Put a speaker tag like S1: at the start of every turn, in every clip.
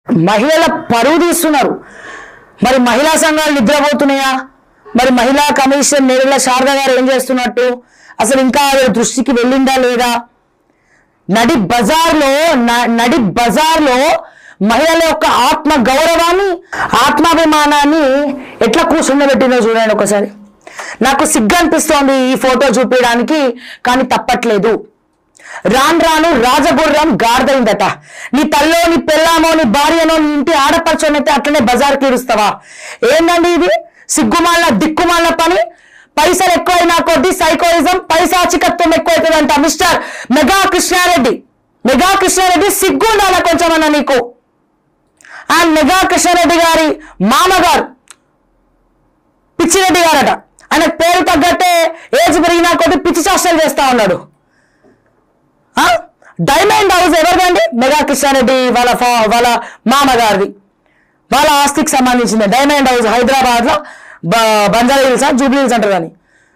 S1: మహిళల పరువు తీస్తున్నారు. మరి మహిళా సంఘాలు నిద్రపోతున్నాయా? మరి మహిళా కమిషన్ నేరుల శారద గారు ఏం చేస్తున్నట్టు? అసలు ఇంకా దృష్టికి వెళ్ళిందా లేదా? నడి బజార్లో మహిళల యొక్క ఆత్మ గౌరవాన్ని, ఆత్మాభిమానాన్ని ఎట్లా కూర్చుండబెట్టిందో చూడండి ఒకసారి. నాకు సిగ్గు అనిపిస్తోంది ఈ ఫోటో చూపించడానికి, కానీ తప్పట్లేదు. రాను రాజగుర్రం గాడిదైందట. నీ తల్లో, నీ పెళ్ళామో, నీ భార్యనో, నీ ఇంటి ఆడపరచోనైతే అట్లనే బజార్కి ఇరుస్తావా? ఏందండి ఇది? సిగ్గుమాలిన దిక్కుమాలిన పని. పైసలు ఎక్కువైనా కొద్ది సైకోయిజం, పైశాచికత్వం ఎక్కువైతుందంట. మిస్టర్ మెగా కృష్ణారెడ్డి సిగ్గు ఉండాలా కొంచెమన్నా నీకు? ఆ మెగా కృష్ణారెడ్డి గారి మామగారు పిచ్చిరెడ్డి గారట. ఆయన పేరు తగ్గట్టే ఏజ్ పెరిగినా కొద్ది పిచ్చి చేష్టలు చేస్తా ఉన్నాడు. డైమండ్ హౌస్ ఎవరిదండి? మెగా కృష్ణారెడ్డి వాళ్ళ మామగారిది. వాళ్ళ ఆస్తికి సంబంధించింది డైమండ్ హౌస్. హైదరాబాద్ లో బంజారా హిల్స్, జూబ్లీ హిల్స్ అంటారు కానీ,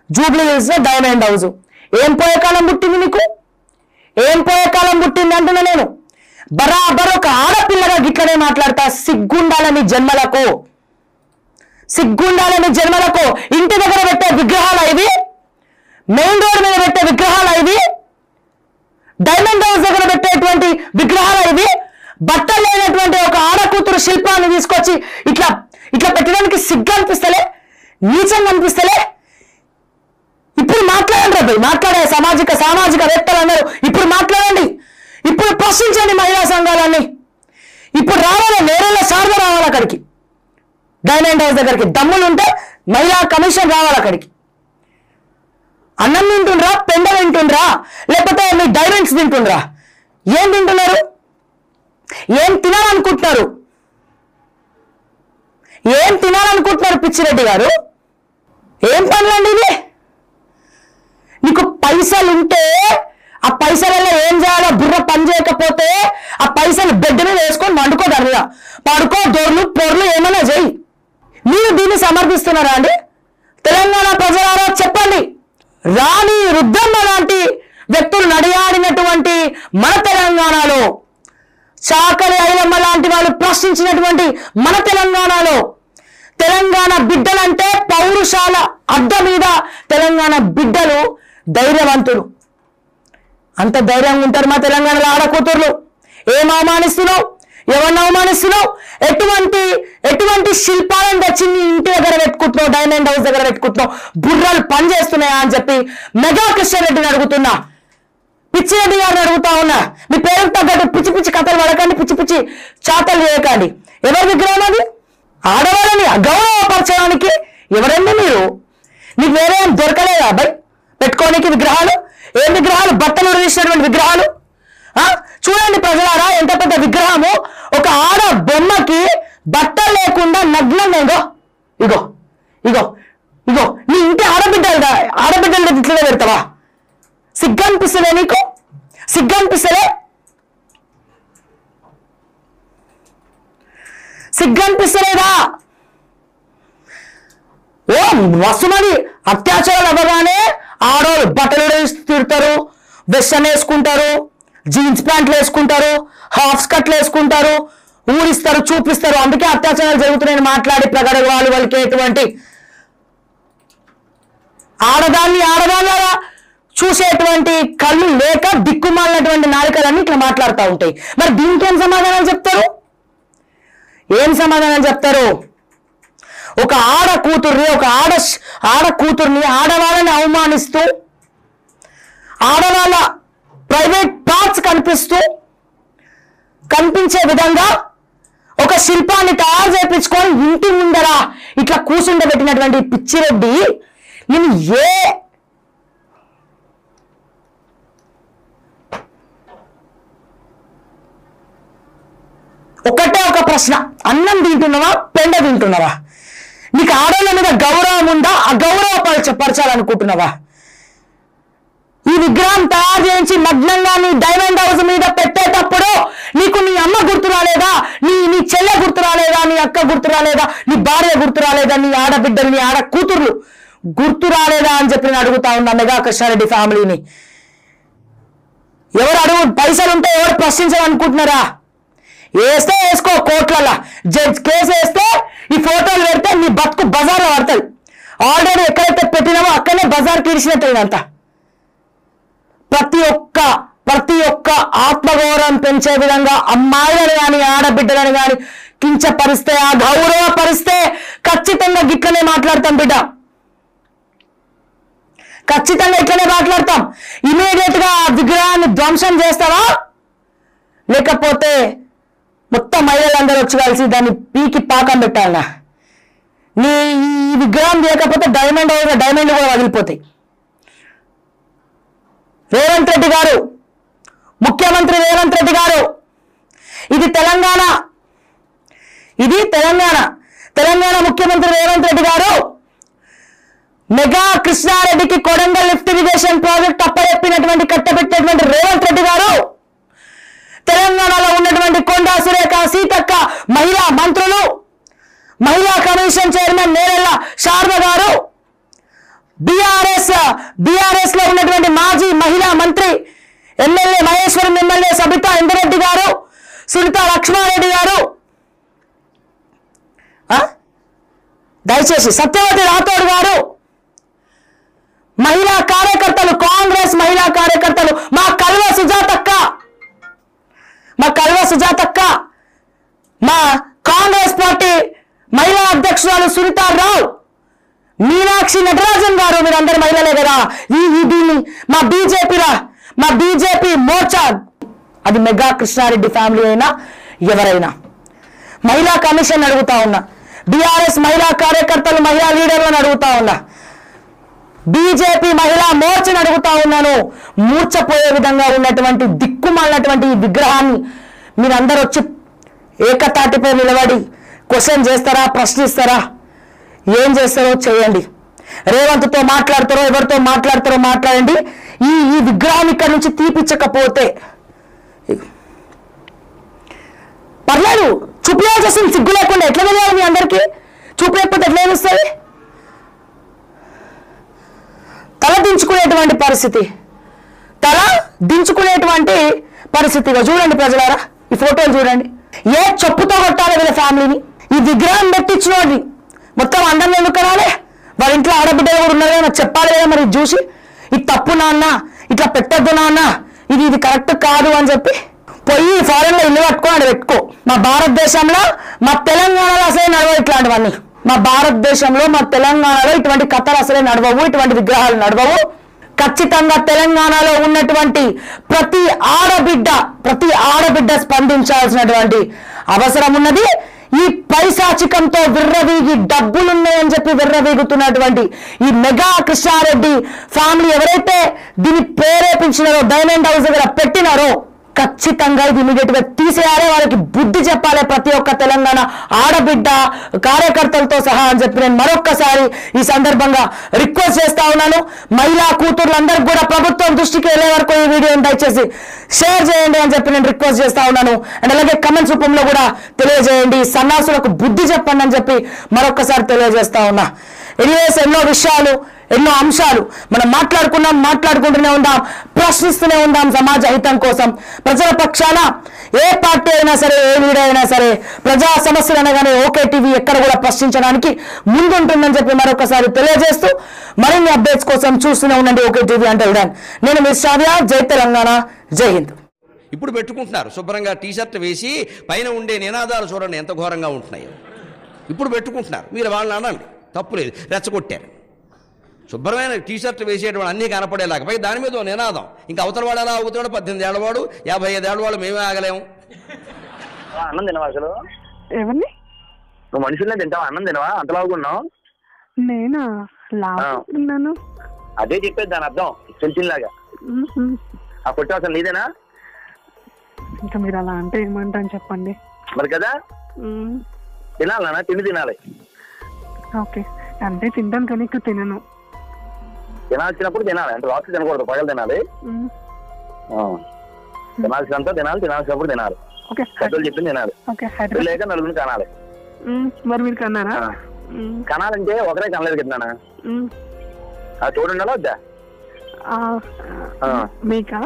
S1: జూబ్లీ హిల్స్ లో డైమండ్ హౌస్. ఏం పోయే కాలం పుట్టింది నీకు? ఏం పోయే కాలం పుట్టింది అంటున్నా నేను. బరాబర్ ఒక ఆడపిల్లగా గిట్లనే మాట్లాడతా. సిగ్గుండాలని జన్మలకు, సిగ్గుండాలని జన్మలకు. ఇంటి దగ్గర పెట్టే విగ్రహాలు ఇవి, మెయిన్ రోడ్ మీద పెట్టే విగ్రహాలు ఇవి, డైమండ్ హౌస్ దగ్గర పెట్టేటువంటి విగ్రహాలు ఇవి. బట్టలు లేనటువంటి ఒక ఆడకూతురు శిల్పాన్ని తీసుకొచ్చి ఇట్లా పెట్టడానికి సిగ్గు అనిపిస్తలే? నీచంగా అనిపిస్తలే? ఇప్పుడు మాట్లాడండి, మాట్లాడే సామాజికవేత్తలు అన్నారు. ఇప్పుడు మాట్లాడండి, ఇప్పుడు ప్రశ్నించండి మహిళా సంఘాలన్నీ. ఇప్పుడు రావాలి, నేరేళ్ళ శారద రావాలి అక్కడికి, డైమండ్ హౌస్ దగ్గరికి. దమ్ములుంటే మహిళా కమిషన్ రావాలి అక్కడికి. అన్నం తింటుండ్రా, పెండ తింటుండ్రా, లేకపోతే మీ డైమండ్స్ తింటుండ్రా? ఏం తింటున్నారు? ఏం తినాలనుకుంటున్నారు? ఏం తినాలనుకుంటున్నారు పిచ్చిరెడ్డి గారు? ఏం పనులండి ఇది? నీకు పైసలు ఉంటే ఆ పైసలలో ఏం చేయాలో బుర్ర పని చేయకపోతే ఆ పైసలు బెడ్ మీద వేసుకొని వండుకో, దర్గా పడుకో, దొర్లు పొర్లు ఏమైనా చేయి. మీరు దీన్ని సమర్థిస్తున్నారా అండి? తెలంగాణ ప్రజలారా చెప్పండి. రాణి రుద్రమ్మ లాంటి వ్యక్తులు నడియాడినటువంటి మన తెలంగాణలో, చాకలి ఐలమ్మ లాంటి వాళ్ళు ప్రశ్నించినటువంటి మన తెలంగాణలో, తెలంగాణ బిడ్డలంటే పౌరుషాల అడ్డ మీద తెలంగాణ బిడ్డలు ధైర్యవంతులు. అంత ధైర్యంగా ఉంటారు మా తెలంగాణలో ఆడకూతుర్లు. ఏం అవమానిస్తున్నావు? ఎవరిని అవమానిస్తున్నావు? ఎటువంటి శిల్పాలను తెచ్చి నీ ఇంటి దగ్గర పెట్టుకుంటున్నావు, డైమండ్ హౌస్ దగ్గర పెట్టుకుంటున్నావు? బుర్రలు పని చేస్తున్నాయా అని చెప్పి మెగా కృష్ణారెడ్డిని అడుగుతున్నా, పిచ్చిరెడ్డి గారిని అడుగుతా ఉన్నా. మీ పేరుకు తగ్గట్టు పిచ్చి పిచ్చి కథలు పడకండి, పిచ్చి పిచ్చి చాతలు చేయకండి. ఎవరి విగ్రహం అది? ఆడవాళ్ళని అగౌరవపరచడానికి ఎవరండి మీరు? నీకు వేరే ఏం దొరకలేదా అబ్బాయి పెట్టుకోనికి విగ్రహాలు? ఏం విగ్రహాలు? బట్టలు తీసినటువంటి విగ్రహాలు. చూడండి ప్రజలారా, ఎంత పెద్ద విగ్రహము. ఒక ఆడ బొమ్మకి బట్టలు లేకుండా నగ్నంగా ఇగో ఇగో ఇగో నీ ఇంటి ఆడబిడ్డలు ఇట్లనే పెడతావా? సిగ్గు అనిపిస్తలే నీకు? సిగ్గు అనిపిస్తలే? సిగ్గు అనిపిస్తలేదా? ఓ వసుమని అత్యాచారాలు అవ్వగానే ఆడవాళ్ళు బట్టలు తిడతారు, వెస్టర్న్ వేసుకుంటారు, జీన్స్ ప్యాంట్లు వేసుకుంటారు, హాఫ్ స్కర్ట్లు వేసుకుంటారు, ఊరిస్తారు, చూపిస్తారు. అందుకే అత్యాచారాలు జరుగుతున్నాయని మాట్లాడి ప్రగడ వాళ్ళకి ఎటువంటి ఆడదానిలాగా చూసేటువంటి కళ్ళు లేక దిక్కుమాలినటువంటి నాలుకలన్నీ ఇట్లా మాట్లాడుతూ ఉంటాయి. మరి దీనికి ఏం సమాధానం చెప్తారు? ఏం సమాధానం చెప్తారు? ఒక ఆడకూతుర్ని ఆడవాళ్ళని అవమానిస్తూ, ఆడవాళ్ళ ప్రైవేట్ పార్ట్స్ కనిపించే విధంగా ఒక శిల్పాన్ని తయారు చేయించుకొని ఇంటి ముందర ఇట్లా కూర్చుండబెట్టినటువంటి పిచ్చిరెడ్డి నేను ఒకటే ఒక ప్రశ్న, అన్నం తింటున్నావా, పెండ తింటున్నావా? నీకు ఆడవాళ్ళ మీద గౌరవం ఉందా? అగౌరవపరచాలనుకుంటున్నావా? ఈ విగ్రహం తయారు చేయించి నగ్నంగా నీ డైమండ్ హౌస్ మీద పెట్టేటప్పుడు నీకు నీ అమ్మ గుర్తు రాలేదా? నీ చెల్లె గుర్తు రాలేదా? నీ అక్క గుర్తు రాలేదా? నీ భార్య గుర్తు రాలేదా? నీ ఆడబిడ్డలు, నీ ఆడ కూతుర్లు గుర్తు రాలేదా అని చెప్పి నేను అడుగుతా ఉన్నా మెగా కృష్ణారెడ్డి ఫ్యామిలీని. ఎవరు పైసలు ఉంటే ఎవరు ప్రశ్నించాలనుకుంటున్నారా? వేస్తే వేసుకో, కోట్లు జడ్జ్ కేసు వేస్తే ఈ ఫోటోలు పెడితే నీ బతుకు బజార్లో పడుతుంది. ఆల్రెడీ ఎక్కడైతే పెట్టినామో అక్కడనే బజార్కి ఇడిచినట్టు ఇదంతా. ప్రతి ఒక్క ఆత్మగౌరవం పెంచే విధంగా అమ్మాయిలను కానీ ఆడబిడ్డలను కానీ కించపరిస్తే, ఆ గౌరవపరిస్తే ఖచ్చితంగా గిట్లనే మాట్లాడతాం బిడ్డ, ఖచ్చితంగా ఇట్లనే మాట్లాడతాం. ఇమీడియట్ గా విగ్రహాన్ని ధ్వంసం చేస్తావా, లేకపోతే మొత్తం మహిళలందరూ వచ్చి కలిసి దాన్ని పీకి పాకం పెట్టాలన్నా? నీ ఈ విగ్రహం లేకపోతే డైమండ్ కూడా వదిలిపోతాయి. రేవంత్ రెడ్డి గారు, ముఖ్యమంత్రి రేవంత్ రెడ్డి గారు, ఇది తెలంగాణ తెలంగాణ ముఖ్యమంత్రి రేవంత్ రెడ్డి గారు మెగా కృష్ణారెడ్డికి కొడంగల్ లిఫ్ట్ ఇరిగేషన్ ప్రాజెక్ట్ అప్పచెప్పినటువంటి కట్టబెట్టినటువంటి రేవంత్ రెడ్డి గారు, తెలంగాణలో ఉన్నటువంటి కొండా సురేఖ, సీతక్క, మహిళా మంత్రులు, మహిళా కమిషన్ చైర్మన్ నేరెళ్ల శారద గారు, బీఆర్ఎస్ లో ఉన్నటువంటి మాజీ మహిళా మంత్రి ఎమ్మెల్యే మహేశ్వరం ఎమ్మెల్యే సబితా ఇంద్రెడ్డి గారు, సునీత లక్ష్మారెడ్డి గారు, దయచేసి సత్యవతి రాథోడ్ గారు, మహిళా కార్యకర్తలు, కాంగ్రెస్ మహిళా కార్యకర్తలు, మా కల్వ సుజాతక్క, మా కాంగ్రెస్ పార్టీ మహిళా అధ్యక్షురాలు సునీతారావు, మీనాక్షి నటరాజన్ గారు, మీరందరూ మహిళలే కదా. దీన్ని మా బీజేపీ మోర్చా, అది మెగా కృష్ణారెడ్డి ఫ్యామిలీ అయినా ఎవరైనా, మహిళా కమిషన్ అడుగుతా ఉన్నా, బీఆర్ఎస్ మహిళా కార్యకర్తలు, మహిళా లీడర్లను అడుగుతా ఉన్నా, బీజేపీ మహిళా మోర్చను అడుగుతా ఉన్నాను. మూర్చపోయే విధంగా ఉన్నటువంటి దిక్కుమాలినటువంటి ఈ విగ్రహాన్ని మీరందరూ వచ్చి ఏకతాటిపై నిలబడి క్వశ్చన్ చేస్తారా, ప్రశ్నిస్తారా, ఏం చేస్తారో చేయండి. రేవంత్తో మాట్లాడతారో ఎవరితో మాట్లాడతారో మాట్లాడండి. ఈ విగ్రహాన్ని ఇక్కడ నుంచి తీపిచ్చకపోతే పర్లేదు, చూపులేయాల్సి వస్తుంది. సిగ్గు లేకుండా ఎట్లా తెలియాలి మీ అందరికీ? చూపు లేకపోతే ఎట్లా ఏమిస్తుంది? తల దించుకునేటువంటి పరిస్థితిగా చూడండి ప్రజలారా, ఈ ఫోటోలు చూడండి. ఏ చెప్పుతో కొట్టాలి వీళ్ళ ఫ్యామిలీని? ఈ విగ్రహం పెట్టించినోడి మొత్తం అందరిని ఎందుకు కనాలి? వాళ్ళ ఇంట్లో ఆడబిడ్డలు కూడా ఉన్నారు కదా, చెప్పాలి కదా మరి. చూసి ఇది తప్పు నాన్న, ఇట్లా పెట్టద్దు నాన్న, ఇది కరెక్ట్ కాదు అని చెప్పి పోయి ఫారెన్ లో ఇల్లు కట్టుకోండి, పెట్టుకో. మా భారతదేశంలో, మా తెలంగాణలో అసలే నడవవు ఇట్లాంటివన్నీ. మా భారతదేశంలో, మా తెలంగాణలో ఇటువంటి కథలు అసలే నడవవు, ఇటువంటి విగ్రహాలు నడవవు. ఖచ్చితంగా తెలంగాణలో ఉన్నటువంటి ప్రతి ఆడబిడ్డ స్పందించాల్సినటువంటి అవసరం ఉన్నది. ఈ పైశాచికంతో విర్రవీగి డబ్బులున్నాయని చెప్పి విర్రవీగుతున్నటువంటి ఈ మెగా కృష్ణారెడ్డి ఫ్యామిలీ ఎవరైతే దీన్ని ప్రేరేపించినారో, డైమండ్ హౌస్ దగ్గర పెట్టినారో, ఖచ్చితంగా ఇది ఇమీడియట్ గా తీసేయాలి. వాళ్ళకి బుద్ధి చెప్పాలి ప్రతి ఒక్క తెలంగాణ ఆడబిడ్డ కార్యకర్తలతో సహా అని చెప్పి నేను మరొక్కసారి ఈ సందర్భంగా రిక్వెస్ట్ చేస్తా ఉన్నాను. మహిళా కూతుర్లందరికీ కూడా ప్రభుత్వం దృష్టికి వెళ్లే వరకు ఈ వీడియోని దయచేసి షేర్ చేయండి అని చెప్పి నేను రిక్వెస్ట్ చేస్తా ఉన్నాను. అండ్ అలాగే కమెంట్స్ రూపంలో కూడా తెలియజేయండి. సన్నాసులకు బుద్ధి చెప్పండి అని చెప్పి మరొక్కసారి తెలియజేస్తా ఉన్నా. ఎనీవేస్, ఎన్నో విషయాలు, ఎన్నో అంశాలు మనం మాట్లాడుకుంటూనే ఉందాం, ప్రశ్నిస్తూనే ఉందాం సమాజ హితం కోసం. ప్రజల పక్షాన ఏ పార్టీ అయినా సరే, ఏ లీడర్ అయినా సరే, ప్రజా సమస్యలు అనగానే ఓకే టీవీ ఎక్కడ కూడా ప్రశ్నించడానికి ముందుంటుందని చెప్పి మరొకసారి తెలియజేస్తూ మరిన్ని అప్డేట్స్ కోసం చూస్తూనే ఉండండి ఓకే టీవీ అంటే ఉడాన్. నేను మిస్ షాదియా, జై తెలంగాణ, జై హింద్.
S2: ఇప్పుడు పెట్టుకుంటున్నారు శుభ్రంగా టీషర్ట్ వేసి, పైన ఉండే నినాదాలు చూడండి ఎంత ఘోరంగా ఉంటున్నాయో. ఇప్పుడు పెట్టుకుంటున్నారు, మీరు వాళ్ళని అనండి, తప్పులేదు, రెచ్చగొట్టారు. శుభ్రమైన టీషర్ట్లు వేసేటువంటి అన్నీ కనపడేలాగా, పై దాని మీద నినాదం. ఇంకా అవతల వాడు ఎలా అవుతాడు? 18 ఏళ్ళవాడు, 55 ఏళ్ళవాడు, మేమే ఆగలేము.
S3: అన్నం తినవా అసలు?
S4: ఎవరిని?
S3: నువ్వు మనుషులనే తింటావా? అన్నం తినవా? అంత లాగున్నావు.
S4: నేనా లాగున్నాను?
S3: అదే చెప్పేది దాని అర్థం, తెలిసిలాగా. ఆ ఫోటో అసలు నీదేనా?
S4: ఇంకా మీరు అలా అంటే ఏమంటాను చెప్పండి
S3: మరి. కదా తినాలనా? తిండి తినాలి.
S4: ఓకే, అంటే తింటాను కానీ ఇక్కడ తినను.
S3: తినాల్సినప్పుడు తినాలి, అంటే రాత్రి తినకూడదు, పగలు తినాలి. తినాల్సినంత తినాలి, తినాల్సినప్పుడు తినాలి. పెద్దలు చెప్పింది తినాలి. లేక నలుగురిని కనాలి.
S4: మరి మీరు కన్నారా?
S3: కనాలంటే ఒకరే కనలేదు కదా, తోడు ఉండాలా వద్దా?
S4: మీకా?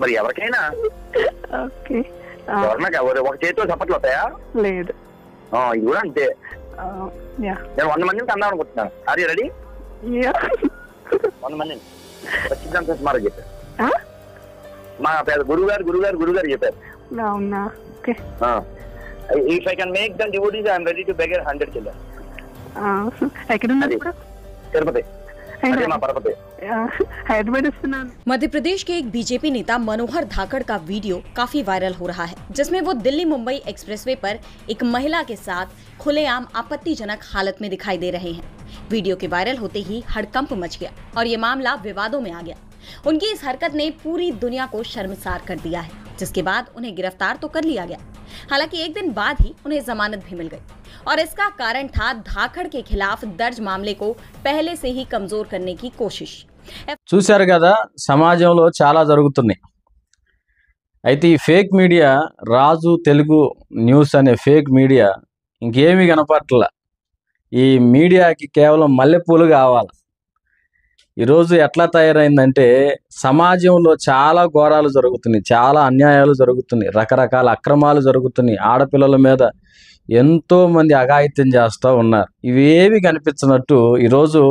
S3: మరి ఎవరికైనా.
S4: ఓకే,
S3: స్వర్ణకి ఒక చేతితో చప్పట్లు వస్తాయా?
S4: లేదు.
S3: ఇది కూడా అంతే.
S4: యా.
S3: నేను 100 మందిని కందాం అనుకుంటున్నాను. Are you ready?
S4: యా.
S3: 100 మందిని సచ్చిదానంద స్మారక్ చెప్పారు. మా పేద గురుగారు చెప్పారు.
S4: అవునా? Okay.
S3: If I can make them devotees I am ready to beg 100 children.
S4: ఎక్కడ ఉన్నారు ఇప్పుడు?
S3: తిరుపతి.
S5: मध्य प्रदेश के एक बीजेपी नेता मनोहर धाकड़ का वीडियो काफी वायरल हो रहा है, जिसमें वो दिल्ली मुंबई एक्सप्रेसवे पर एक महिला के साथ खुलेआम आपत्तिजनक हालत में दिखाई दे रहे हैं। वीडियो के वायरल होते ही हड़कंप मच गया और ये मामला विवादों में आ गया। उनकी इस हरकत ने पूरी दुनिया को शर्मसार कर दिया है, जिसके बाद उन्हें गिरफ्तार तो कर लिया गया। हालांकि एक दिन बाद ही उन्हें जमानत भी मिल गई और इसका कारण था धाकड़ के खिलाफ दर्ज मामले को पहले से ही कमजोर करने की कोशिश।
S6: చూశారు కదా, సమాజంలో చాలా జరుగుతున్నాయి. అయితే ఈ ఫేక్ మీడియా, రాజు తెలుగు న్యూస్ అనే ఫేక్ మీడియా ఇంకేమీ కనపట్ల. ఈ మీడియాకి కేవలం మల్లెపూలు కావాలి. ఈరోజు ఎట్లా తయారైందంటే సమాజంలో చాలా ఘోరాలు జరుగుతున్నాయి, చాలా అన్యాయాలు జరుగుతున్నాయి, రకరకాల అక్రమాలు జరుగుతున్నాయి. ఆడపిల్లల మీద ఎంతో మంది అఘాయిత్యం చేస్తూ ఉన్నారు. ఇవేవి కనిపించినట్టు ఈరోజు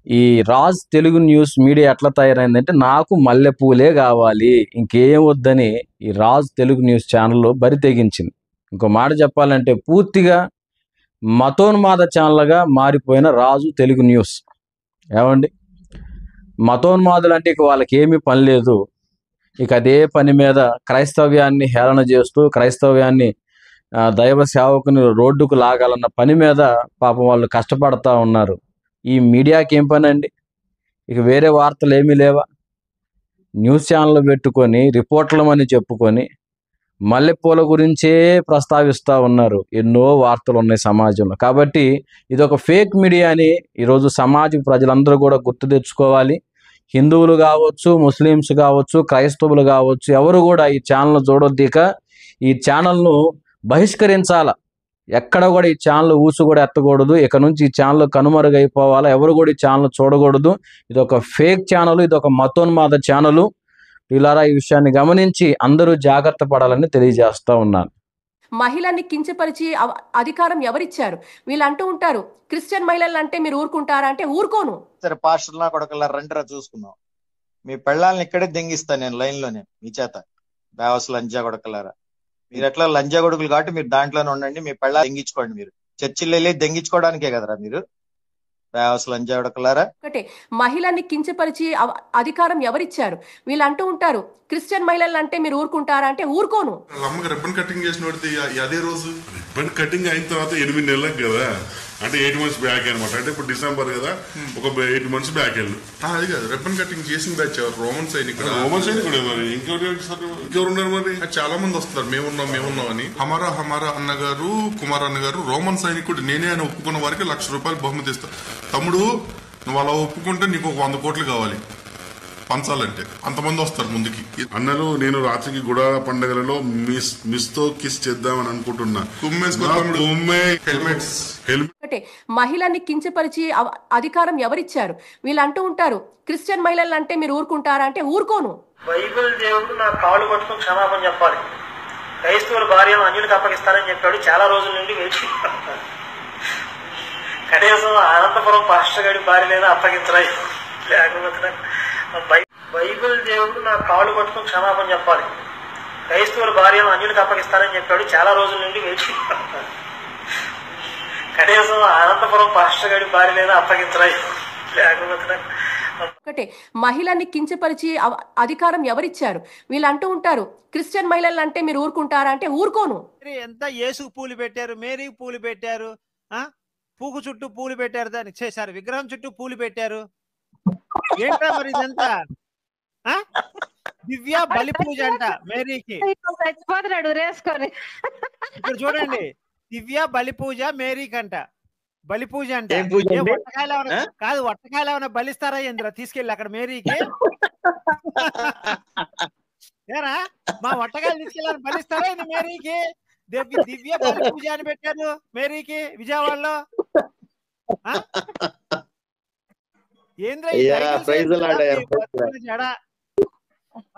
S6: ఈ రాజ్ తెలుగు న్యూస్ మీడియా ఎట్లా తయారైందంటే నాకు మల్లెపూలే కావాలి, ఇంకేం వద్దని ఈ రాజ్ తెలుగు న్యూస్ ఛానల్లో బరి తెగించింది. ఇంకో మాట చెప్పాలంటే పూర్తిగా మతోన్మాద ఛానల్గా మారిపోయిన రాజు తెలుగు న్యూస్. ఏమండి, మతోన్మాదులు అంటే ఇక వాళ్ళకి ఏమీ పని లేదు. ఇక అదే పని మీద క్రైస్తవ్యాన్ని హేళన చేస్తూ, క్రైస్తవ్యాన్ని దైవ సేవకుని రోడ్డుకు లాగాలన్న పని మీద పాపం వాళ్ళు కష్టపడతా ఉన్నారు. ఈ మీడియాకి ఏం పని అండి? ఇక వేరే వార్తలు ఏమీ లేవా? న్యూస్ ఛానల్ పెట్టుకొని రిపోర్టర్లమని చెప్పుకొని మల్లెపూల గురించే ప్రస్తావిస్తూ ఉన్నారు. ఎన్నో వార్తలు ఉన్నాయి సమాజంలో. కాబట్టి ఇది ఒక ఫేక్ మీడియా అని ఈరోజు సమాజ ప్రజలందరూ కూడా గుర్తు తెచ్చుకోవాలి. హిందువులు కావచ్చు, ముస్లిమ్స్ కావచ్చు, క్రైస్తవులు కావచ్చు, ఎవరు కూడా ఈ ఛానల్ చూడొద్దు. ఇక ఈ ఛానల్ను బహిష్కరించాల. ఎక్కడ కూడా ఈ ఛానల్ ఊసు కూడా ఎత్తకూడదు. ఇక నుంచి ఈ ఛానల్ కనుమరుగైపోవాలా. ఎవరు కూడా ఈ ఛానల్ చూడకూడదు. ఇది ఒక ఫేక్ ఛానల్, ఇది ఒక మతోన్మాద ఛానల్. వీళ్ళారా ఈ విషయాన్ని గమనించి అందరూ జాగ్రత్త పడాలని తెలియజేస్తా ఉన్నాను.
S7: మహిళల్ని కించపరిచి అధికారం ఎవరిచ్చారు? వీళ్ళు అంటూ ఉంటారు, క్రిస్టియన్ మహిళలు అంటే మీరు ఊరుకుంటారా అంటే ఊరుకోను.
S8: సరే పాస్టర్లా కొడకల్లా రండిరా చూసుకుందాం. మీ పెళ్ళాలని ఇక్కడే దెంగిస్తాను నేను లైన్లోనే మీ చేత. బేవస్ లంజా కొడకల్లారా, మీరు ఎట్లా లంజా కొడుకులు కాబట్టి మీరు దాంట్లోనే ఉండండి. మీ పెళ్ళాలు దెంగించుకోండి. మీరు చర్చిలు వెళ్ళి దెంగించుకోవడానికే కదరా మీరు బేవస్ లంజా కొడకల్లారా.
S7: ఒకటే, మహిళల్ని కించపరిచి అధికారం ఎవరిచ్చారు? వీళ్ళు అంటూ ఉంటారు, క్రిస్టియన్ మహిళలు అంటే మీరు ఊరుకుంటారా అంటే ఊరుకోను.
S9: అమ్మకి రిబ్బన్ కటింగ్ చేసిన అదే రోజు రిబ్బన్ కటింగ్ అయిన తర్వాత 8 నెలలకు కదా, అంటే 8 months బ్యాక్ అనమాట. అంటే ఇప్పుడు డిసెంబర్ కదా, ఒక 8 months బ్యాక్ వెళ్ళి అది కాదు రిబ్బన్ కటింగ్ చేసిన బ్యాచ్ రోమన్ సైనికుడు. మరి ఇంకెవరు ఉన్నారు? మరి చాలా మంది వస్తున్నారు, మేమున్నాం అని. హమారా అన్నగారు, కుమార్ అన్నగారు రోమన్ సైనికుడు నేనే అని ఒప్పుకున్న వారికి ₹1,00,000 బహుమతి ఇస్తా. తమ్ముడు నువ్వు అలా ఒప్పుకుంటే నీకు ఒక 100 కోట్లు కావాలి పంచాలంటే. అంతమంది వస్తారు ముందుకి.
S10: అన్నలు నేను రాత్రికి గుడాల పండుగలలో మిస్ తో కిస్ చేద్దామని అనుకుంటున్నా.
S7: ఒకటే, మహిళల్ని కించపరిచి అధికారం ఎవరిచ్చారు? వీళ్ళు అంటూ ఉంటారు, క్రిస్టియన్ మహిళలు అంటే మీరు ఊరుకుంటారా అంటే ఊరుకోను.
S11: బైబిల్ దేవుడు నా కాళ్ళు పట్టుకుని క్షమాపణ చెప్పాలి. క్రైస్తవుల భార్యను అన్యునికి అప్పగిస్తానని చెప్పాడు. చాలా రోజుల నుండి వేచి కనీసం అనంతపురం పాస్టర్ గారి భార్యనైనా అప్పగించరా. లేకపోతే బైబిల్ దేవుడు నా కాళ్ళు పట్టుకుని క్షమాపణ చెప్పాలి. క్రైస్తవుల భార్యను అన్యునికి అప్పగిస్తానని చెప్పాడు. చాలా రోజుల నుండి వేచి కనీసం అనంతపురం పాస్టర్ గారి భార్యనైనా అప్పగించరా. లేకపోతే
S7: ఒకటే, మహిళల్ని కించపరిచి అధికారం ఎవరిచ్చారు? వీళ్ళు అంటూ ఉంటారు, క్రిస్టియన్ మహిళలు అంటే మీరు ఊరుకుంటారా అంటే ఊరుకోను.
S12: ఎంత యేసుకు పూలు పెట్టారు, మేరీకి పూలు పెట్టారు, పూకు చుట్టూ పూలు పెట్టారు, దానికి చేశారు విగ్రహం చుట్టూ పూలు పెట్టారు. ఏంటా మరి ఇదంతా? దివ్య బలి పూజ అంట మేరీకి. ఇప్పుడు చూడండి, దివ్య బలి పూజ మేరీకి అంట. బలి పూజ అంటే వట్టకాయలు ఏమైనా కాదు, వట్టకాయలు ఏమైనా బలిస్తారా ఏంద్ర తీసుకెళ్ళి అక్కడ మేరీకి? ఏరా మా వట్టకాయలు తీసుకెళ్ళి బలిస్తారా ఇది మేరీకి? దివ్య బలి పూజ అని పెట్టారు మేరీకి విజయవాడలో. ఏంద్ర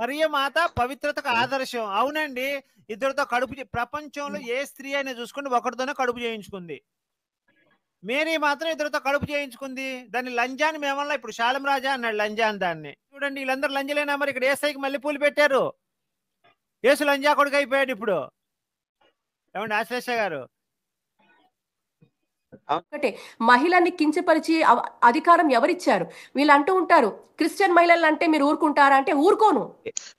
S12: మరియ మాత పవిత్రతకు ఆదర్శం. అవునండి, ఇద్దరితో ప్రపంచంలో ఏ స్త్రీ అయినా చూసుకుని ఒకరితోనే కడుపు చేయించుకుంది. మేరీ మాత్రం ఇద్దరితో కడుపు చేయించుకుంది. దాన్ని లంజాని మేమల్లా ఇప్పుడు శాలం రాజా అన్నాడు లంజాని దాన్ని. చూడండి వీళ్ళందరూ లంజలేనా? మరి ఇక్కడ ఏసైకి మళ్ళీ పూలు పెట్టారు. యేసు లంజా కొడుకు అయిపోయాడు ఇప్పుడు. ఏమండి ఆశ్లేష గారు?
S7: ఒకటే, మహిళని కించపరిచి అధికారం ఎవరిచ్చారు? వీళ్ళు అంటూ ఉంటారు, క్రిస్టియన్ మహిళలు అంటే మీరు ఊరుకుంటారా అంటే ఊరుకోను.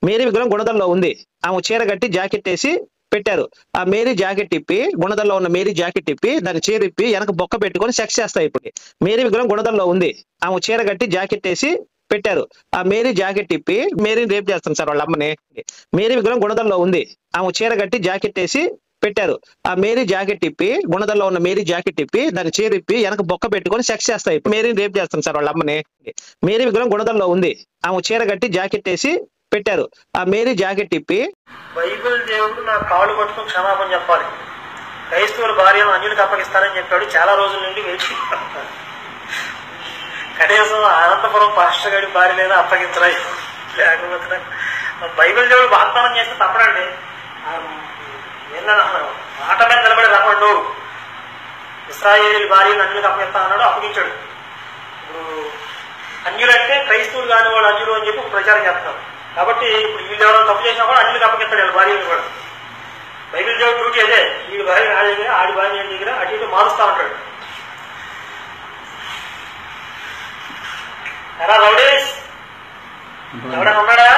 S13: మేరీ విగ్రహం గుణదల్లో ఉంది. ఆమె చీర కట్టి జాకెట్ వేసి పెట్టారు. ఆ మేరీ జాకెట్ ఇప్పి, గుణదల్లో ఉన్న మేరీ జాకెట్ ఇప్పి దాన్ని చీర ఇప్పి వెనక బొక్క పెట్టుకొని సెక్స్ చేస్తాయి. ఇప్పుడు మేరీ విగ్రహం గుణదల్లో ఉంది. ఆమె చీర కట్టి జాకెట్ వేసి పెట్టారు. ఆ మేరీ జాకెట్ ఇప్పి మేరీని రేప్ చేస్తాను సార్ వాళ్ళ అమ్మని. మేరీ విగ్రహం గుణదల్లో ఉంది. ఆమె చీర కట్టి జాకెట్ వేసి పెట్టారు. ఆ మేరీ జాకెట్ ఇప్పి, గుణదల్లో ఉన్న మేరీ జాకెట్ ఇప్పి దాన్ని చీర ఇప్పి వెనక బొక్క పెట్టుకొని సెక్స్ చేస్తాయి. మేరీని రేప్ చేస్తాను సార్ వాళ్ళ అమ్మని. మేరీ విగ్రహం గుణదల్లో ఉంది. ఆమె చీర కట్టి జాకెట్ వేసి పెట్టారు. ఆ మేరీ జాకెట్ ఇప్పి,
S11: బైబిల్ దేవుడు నా కాళ్ళు పట్టుకుని క్షమాపణ చెప్పాలి, క్రైస్తవుల భార్యను అన్యులకు అప్పగిస్తానని చెప్పాడు. చాలా రోజుల నుండి వెయిట్. కనీసం అనంతపురం పాస్టర్ గారి భార్యనైనా అప్పగించరాయి. లేకపోతే బైబిల్ దేవుడు వాగ్దానం చేస్తే తప్పడండి. మాట మీద నిలబడి రమ్మండు. ఇశ్రాయేలు భార్యను అన్యులకు అప్పగిస్తా అన్నాడు, అప్పగించాడు. ఇప్పుడు అన్యులంటే క్రైస్తవులు కాని వాళ్ళు అన్యులు అని చెప్పి ప్రచారం చేస్తున్నారు. కాబట్టి ఇప్పుడు వీళ్ళు ఎవరైనా తప్పు చేసినా కూడా అన్యులకు అప్పగిస్తాడు వాళ్ళ భార్యను కూడా. బైబిల్ దేవుడు డ్యూటీ అదే, వీడి భార్య నా దగ్గర, ఆడి భార్య నా దగ్గర అటు ఇటు మారుస్తా ఉంటాడు. ఎలా రౌడీస్ ఎవడైనా ఉన్నాడా?